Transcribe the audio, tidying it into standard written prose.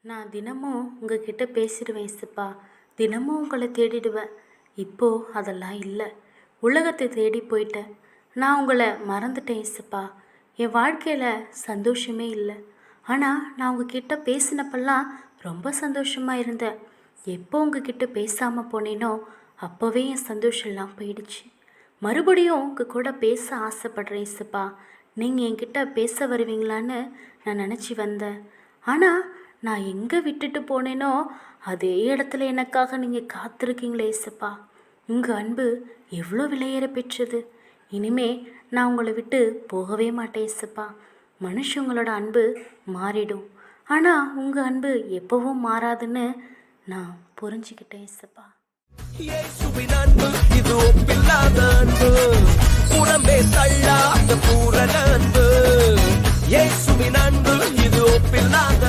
நான் தினமும் உங்ககிட்ட பேசிடுவேன் இசப்பா. தினமும் உங்களை தேடிடுவேன். இப்போ அதெல்லாம் இல்லை. உலகத்தை தேடி போயிட்டேன். நான் உங்களை மறந்துட்டேன் இசப்பா. என் வாழ்க்கையில் சந்தோஷமே இல்லை. ஆனால் நான் உங்ககிட்ட பேசினப்பெல்லாம் ரொம்ப சந்தோஷமாக இருந்தேன். எப்போ உங்ககிட்ட பேசாமல் போனேனோ அப்போவே என் சந்தோஷம்லாம் போயிடுச்சு. மறுபடியும் உங்கள் கூட பேச ஆசைப்படுறேன் இசப்பா. நீங்கள் என்கிட்ட பேச வருவீங்களான்னு நான் நினச்சி வந்தேன். ஆனால் நான் எங்கே விட்டுட்டு போனேனோ அதே இடத்துல எனக்காக நீங்கள் காத்திருக்கீங்களே இசப்பா. உங்கள் அன்பு எவ்வளோ விலையேற பெற்றது. இனிமே நான் உங்களை விட்டு போகவே மாட்டேன் இசப்பா. மனுஷங்களோட அன்பு மாறிடும், ஆனால் உங்கள் அன்பு எப்பவும் மாறாதுன்னு நான் புரிஞ்சுக்கிட்டேன் இசப்பா. இது ஒப்பில்லாத அன்பு, உடம்பே தள்ளாத பூரண அன்பு. இயேசுவின் அன்பு இது ஒப்பில்லாத